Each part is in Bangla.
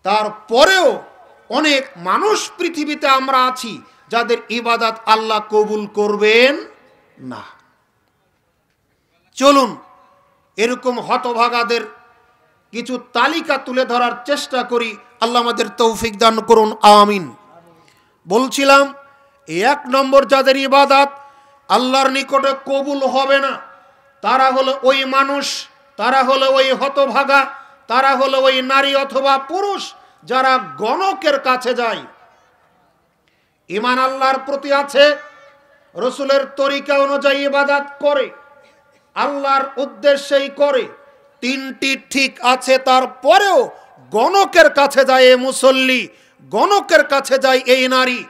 তারপরেও অনেক মানুষ পৃথিবীতে আমরা আছি যাদের ইবাদত আল্লাহ কবুল করবেন না। চলুন এরকম হতভাগাদের কিছু তালিকা তুলে ধরার চেষ্টা করি। আল্লাহ আমাদের তৌফিক দান করুন, আমিন। বলছিলাম 1 নম্বর যাদের ইবাদত আল্লাহর নিকটে কবুল হবে না তারা হলো ওই মানুষ, তারা হলো ওই হতভাগা, তারা হলো ওই নারী অথবা পুরুষ যারা গণকের কাছে যায়। ঈমান আল্লাহর প্রতি আছে, রসুলের তরিকা অনুযায়ী ইবাদত করে, আল্লাহর উদ্দেশ্যেই করে, 3টি ঠিক আছে, তারপরেও গণকের কাছে যায় এই মুসল্লি, গণকের কাছে যায় এই নারী,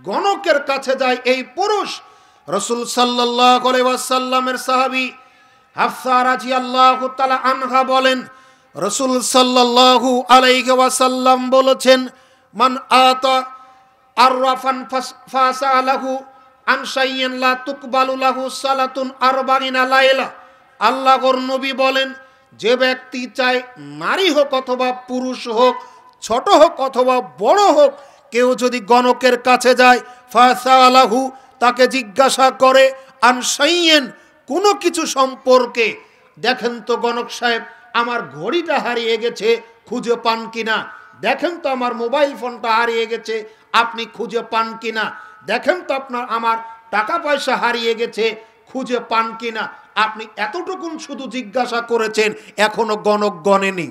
গণকের কাছে যায় এই পুরুষ। রসুল সাল্লাল্লাহু আলাইহি ওয়াসাল্লামের সাহাবী হাফসা রাদিয়াল্লাহু তাআলা আনহা বলেন, রসুল সাল্লাল্লাহু আলাইহি ওয়াসাল্লাম বলেছেন, মান আতা আররাফান ফাসালাহু আন শাইইন লা তুকবালু লাহু সালাতুন 40 লাইলা। আল্লাহর নবী বলেন, যে ব্যক্তি চায় নারী হোক অথবা পুরুষ হোক, ছোট হোক অথবা বড় হোক, কেউ যদি গণকের কাছে যায়, ফাসালাহু তাকে জিজ্ঞাসা করে, আন শাইইন কোনো কিছু সম্পর্কে, দেখেন তো গণক সাহেব আমার ঘড়িটা হারিয়ে গেছে, খুঁজে পান কিনা, দেখেন তো আমার মোবাইল ফোনটা হারিয়ে গেছে, আপনি খুঁজে পান কিনা, দেখেন তো আপনার আমার টাকা পয়সা হারিয়ে গেছে, খুঁজে পান কিনা। আপনি এতটুকুন শুধু জিজ্ঞাসা করেছেন, এখনো গণক গণেনি,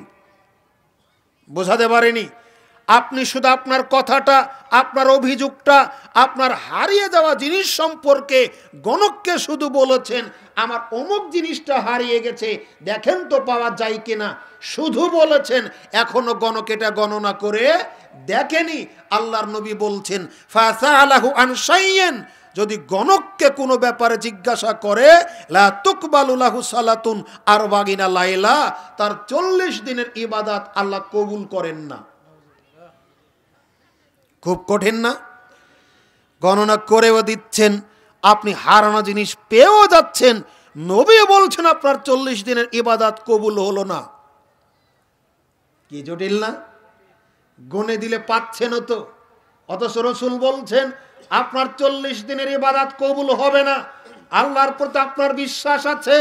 বোঝাতে পারেনি। আপনি শুধু আপনার কথাটা, আপনার অভিযোগটা, আপনার হারিয়ে যাওয়া জিনিস সম্পর্কে গণককে শুধু বলেছেন, আমার অমুক জিনিসটা হারিয়ে গেছে, দেখেন তো পাওয়া যায় কিনা, শুধু বলেছেন, এখনো গণক এটা গণনা করে দেখেনি। আল্লাহর নবী বলছেন, ফাসালাহু আন শাইইন, যদি গণককে কোনো ব্যাপারে জিজ্ঞাসা করে, লা তুকবালু লাহু সালাতুন 40 লাইলা, তার 40 দিনের ইবাদত আল্লাহ কবুল করেন না। খুব কঠিন না? গণনা করেও দিচ্ছেন, আপনি হারানো জিনিস পেয়েও যাচ্ছেন, নবী বলছেন আপনার 40 দিনের ইবাদত কবুল হলো না। কি জটিল না? গুনে দিলে পাচ্ছেন তো, অথচ রসুল বলছেন আপনার 40 দিনের ইবাদত কবুল হবে না। আল্লাহর প্রতি আপনার বিশ্বাস আছে,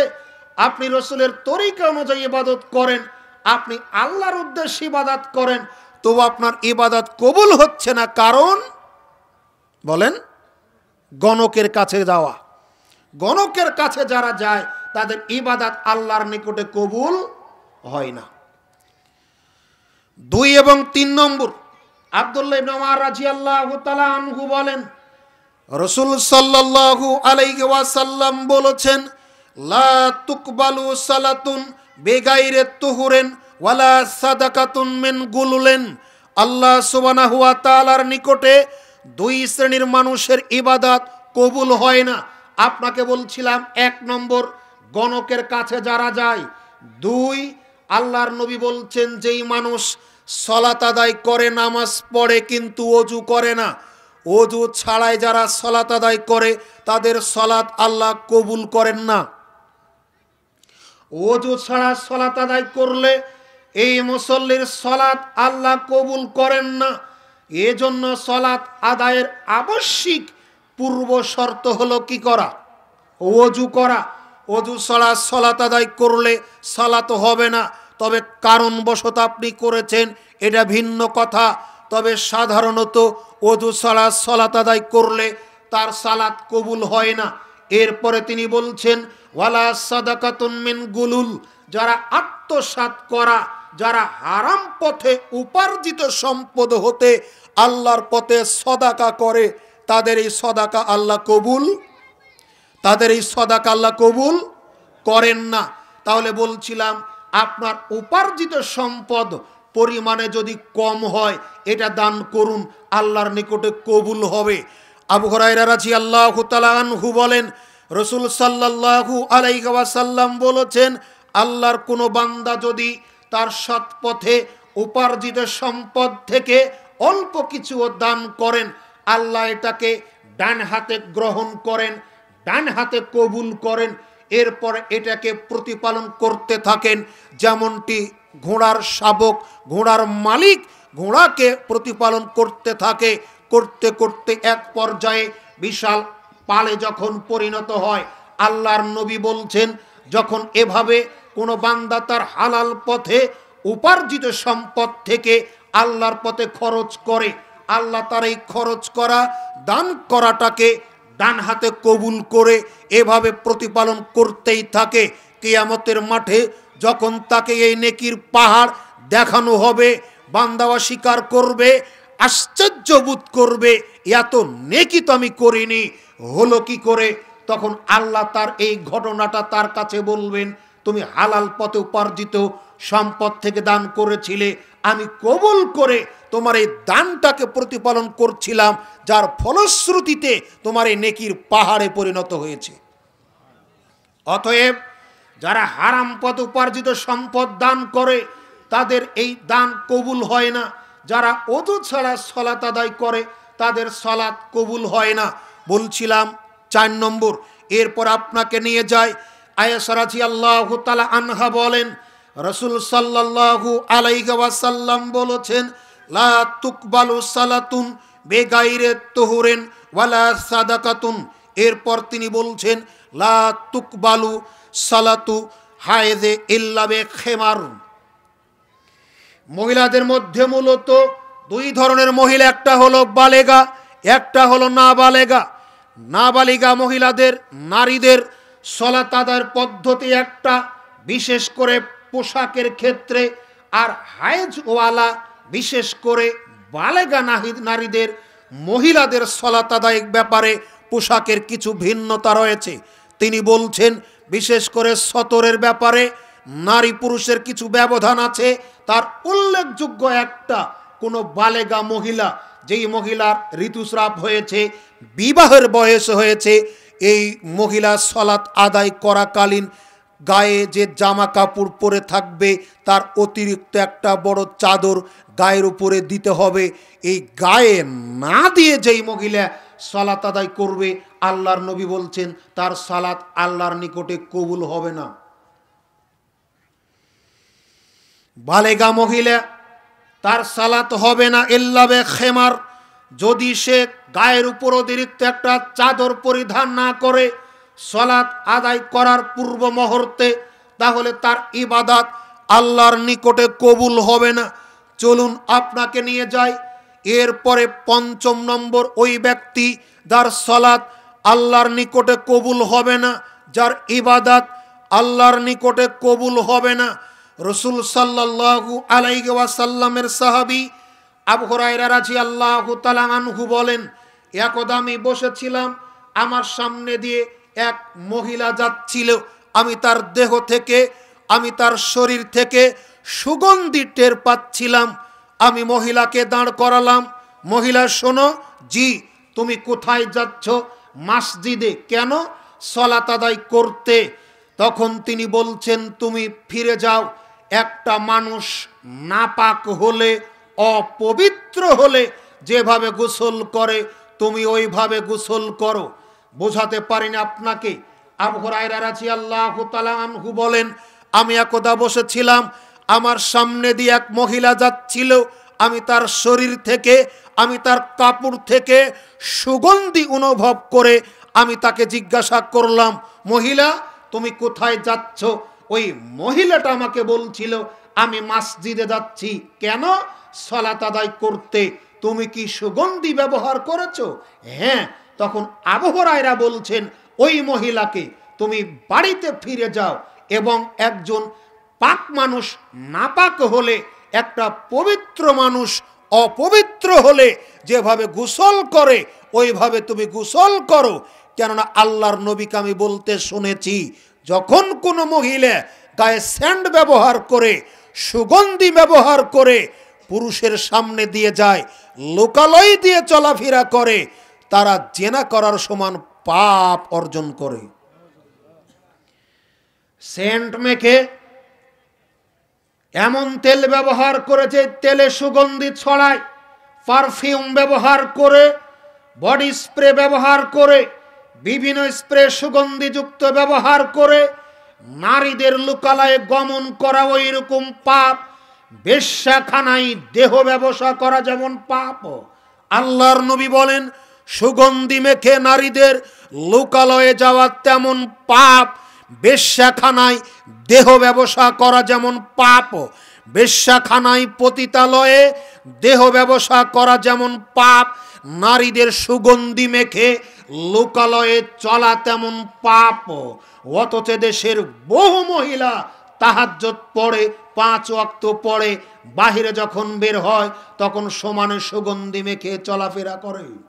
আপনি রসুলের তরিকা অনুযায়ী ইবাদত করেন, আপনি আল্লাহর উদ্দেশ্যে ইবাদত করেন, তবু আপনার ইবাদত কবুল হচ্ছে না। কারণ বলেন, গণকের কাছে যাওয়া। গণকের কাছে যারা যায় তাদের ইবাদত আল্লাহর নিকটে কবুল হয় না। 2 এবং 3 নম্বর, আব্দুল্লাহ ইবনে উমর রাদিয়াল্লাহু তাআলা আনহু বলেন, রাসূল সাল্লাল্লাহু আলাইহি ওয়াসাল্লাম বলেছেন, লা তুকবালু সালাতুন বিগাইরি তুহুরিন ওয়ালা সাদাকাতুন মিন গুলুলিন। আল্লাহ সুবহানাহু ওয়া তাআলার নিকটে 2 শ্রেণীর মানুষের ইবাদত কবুল হয় না। আপনাকে বলছিলাম 1 নম্বর গণকের কাছে যারা যায়, 2 আল্লাহর নবী বলছেন যেই মানুষ সালাত আদায় করে, নামাজ পড়ে কিন্তু ওযু করে না, ওযু ছাড়াই যারা সালাত আদায় করে তাদের সালাত আল্লাহ কবুল করেন না। ওযু ছাড়া সালাত আদায় করলে এই মুসল্লির সালাত আল্লাহ কবুল করেন না। এজন্য সালাত আদায়ের আবশ্যিক পূর্ব শর্ত হলো কি করা? ওযু করা। ওযু ছাড়া সালাত আদায় করলে সালাত হবে না। তবে কারণবশত আপনি করেছেন, এটা ভিন্ন কথা। তবে সাধারণত ওযু ছাড়া সালাত আদায় করলে তার সালাত কবুল হয় না। এরপরে তিনি বলছেন, ওয়ালা সাদাকাতুন মিন গুলুল, যারা আত্মসাৎ করা, যারা হারাম পথে উপার্জিত সম্পদ হতে আল্লাহর পথে সদাকা করে, তাদের এই সদাকা আল্লাহ কবুল, তাদের এই সদাকা আল্লাহ কবুল করেন না। তাহলে বলছিলাম, আপনার উপার্জিত সম্পদ পরিমাণে যদি কম হয়, এটা দান করুন, আল্লাহর নিকটে কবুল হবে। আবু হুরায়রা রাদিয়াল্লাহু তাআলা আনহু বলেন, রাসূল সাল্লাল্লাহু আলাইহি ওয়াসাল্লাম বলেছেন, আল্লাহর কোনো বান্দা যদি তার সৎ পথে উপার্জিত সম্পদ থেকে অল্প কিছু দান করেন, আল্লাহ এটাকে ডান হাতে গ্রহণ করেন, ডান হাতে কবুল করেন, এরপর এটাকে প্রতিপালন করতে থাকেন। যেমনটি ঘোড়ার শাবক, ঘোড়ার মালিক ঘোড়াকে প্রতিপালন করতে থাকে। করতে করতে এক পর্যায়ে বিশাল পালে যখন পরিণত হয়, আল্লাহর নবী বলছেন, যখন এভাবে কোনো বান্দা তার হালাল পথে উপার্জিত সম্পদ থেকে আল্লাহর পথে খরচ করে, আল্লাহ তার এই খরচ করা, দান করাটাকে ডান হাতে কবুল করে এভাবে প্রতিপালন করতেই থাকে। কিয়ামতের মাঠে যখন তাকে এই নেকির পাহাড় দেখানো হবে, বান্দা অস্বীকার করবে, আশ্চর্য বোধ করবে, এত নেকি তো আমি করিনি, হলো কি করে? তখন আল্লাহ তার এই ঘটনাটা তার কাছে বলবেন, তুমি হালাল পথে উপার্জিত সম্পদ থেকে দান করেছিলে, আমি কবুল করে তোমার এই দানটাকে প্রতিপালন করছিলাম, যার ফলশ্রুতিতে তোমার এই নেকির পাহাড়ে পরিণত হয়েছে। অতএব যারা হারাম পথ উপার্জিত সম্পদ দান করে তাদের এই দান কবুল হয় না। যারা ওযু ছাড়া সালাত আদায় করে তাদের সালাত কবুল হয় না। বলছিলাম 4 নম্বর। এরপর আপনাকে নিয়ে যায় আয়েশা রাদিয়াল্লাহু তাআলা আনহা বলেন, রাসূল সাল্লাল্লাহু আলাইহি ওয়াসাল্লাম বলেছেন, লা তুকবালু সালাতুন বেগাইরে তুহুরিন ওয়ালা সাদাকাতুন। এরপর তিনি বলছেন, লা তুকবালু সালাতু হায়দে ইল্লা বিখিমার। মহিলাদের মধ্যে মূলত 2 ধরনের মহিলা, একটা হলো বালেগা, একটা হলো নাবালেগা। নাবালিগা মহিলাদের, নারীদের সালাত আদায়ের পদ্ধতি একটা, বিশেষ করে পোশাকের ক্ষেত্রে, আর হায়েজওয়ালা বিশেষ করে বালেগা নারীদের, মহিলাদের সালাত আদায়ের ব্যাপারে পোশাকের কিছু ভিন্নতা রয়েছে। তিনি বলছেন, বিশেষ করে সতরের ব্যাপারে নারী পুরুষের কিছু ব্যবধান আছে। তার উল্লেখযোগ্য একটা, কোনো বালেগা মহিলা, যেই মহিলার ঋতুস্রাব হয়েছে, বিবাহের বয়স হয়েছে, এই মহিলা সালাত আদায় করাকালীন গায়ে যে জামা কাপড় পরে থাকবে তার অতিরিক্ত একটা বড় চাদর গায়ের উপরে দিতে হবে। এই গায়ে না দিয়ে যেই মহিলা সালাত আদায় করবে, আল্লাহর নবী বলছেন তার সালাত আল্লাহর নিকটে কবুল হবে না। বালেগা মহিলা, তার সালাত হবে না ইল্লা বিখিমার, যদি সে গায়ের উপর অতিরিক্ত একটা চাদর পরিধান না করে সালাত আদায় করার পূর্ব মুহূর্তে, তাহলে তার ইবাদত আল্লাহর নিকটে কবুল হবে না। চলুন আপনাকে নিয়ে যাই এরপরে 5 নম্বর। ওই ব্যক্তি যার সালাত আল্লাহর নিকটে কবুল হবে না, যার ইবাদত আল্লাহর নিকটে কবুল হবে না। রাসূল সাল্লাল্লাহু আলাইহি ওয়াসাল্লামের সাহাবী আবু হুরায়রা রাদিয়াল্লাহু তাআলা আনহু বলেন, একদা আমি বসেছিলাম, আমার সামনে দিয়ে এক মহিলা যাচ্ছিল, আমি তার দেহ থেকে, আমি তার শরীর থেকে সুগন্ধি টের পাচ্ছিলাম। আমি মহিলাকে দাঁড় করালাম, মহিলা শোনো, জি তুমি কোথায় যাচ্ছ? মসজিদে। কেন? সালাত আদায় করতে। তখন তিনি বলছেন, তুমি ফিরে যাও, একটা মানুষ নাপাক হলে, অপবিত্র হলে যেভাবে গোসল করে তুমি ওইভাবে গোসল করো। বোঝাতে পারিনি আপনাকে। আবু হুরায়রা রাদিয়াল্লাহু তাআলা আনহু বলেন, আমি একদা বসেছিলাম, আমার সামনে দিয়ে এক মহিলা যাচ্ছিল, আমি তার শরীর থেকে, আমি তার কাপড় থেকে সুগন্ধি অনুভব করে আমি তাকে জিজ্ঞাসা করলাম, মহিলা তুমি কোথায় যাচ্ছ? ওই মহিলাটা আমাকে বলছিল, আমি মসজিদে যাচ্ছি। কেন? সালাত আদায় করতে। তুমি কি সুগন্ধি ব্যবহার করেছো? হ্যাঁ। তখন আবু হুরায়রা বলছেন, ওই মহিলাকে তুমি বাড়িতে ফিরে যাও এবং একজন পাক মানুষ নাপাক হলে, একটা পবিত্র মানুষ অপবিত্র হলে যেভাবে গোসল করে ওইভাবে তুমি গোসল করো। কেননা আল্লাহর নবীকে আমি বলতে শুনেছি, যখন কোনো মহিলা গায়ে স্যান্ড ব্যবহার করে, সুগন্ধি ব্যবহার করে পুরুষের সামনে দিয়ে যায়, লোকালয় দিয়ে চলাফেরা করে, তারা জেনা করার সমান পাপ অর্জন করে। সেন্ট মেখে, এমন তেল ব্যবহার করে যে তেলে সুগন্ধি ছড়ায়, পারফিউম ব্যবহার করে, বডি স্প্রে ব্যবহার করে, বিভিন্ন স্প্রে সুগন্ধিযুক্ত ব্যবহার করে নারীদের লোকালয়ে গমন করা ওই রকম পাপ। বেশ্যাখানায় দেহ ব্যবসা করা যেমন পাপ, আল্লাহর নবী বলেন সুগন্ধি মেখে নারীদের লোকালয়ে যাওয়া তেমন পাপ, বেশ্যাখানায় দেহ ব্যবসা করা যেমন পাপ, বেশ্যাখানায় পতিতালয়ে দেহ ব্যবসা করা যেমন পাপ, নারীদের সুগন্ধি মেখে লোকালয়ে চলা তেমন পাপ। অথচ দেশের বহু মহিলা তাহাজ্জুদ পড়ে, 5 ওয়াক্ত পড়ে, বাহিরে যখন বের হয় তখন সমানে সুগন্ধি মেখে চলাফেরা করে।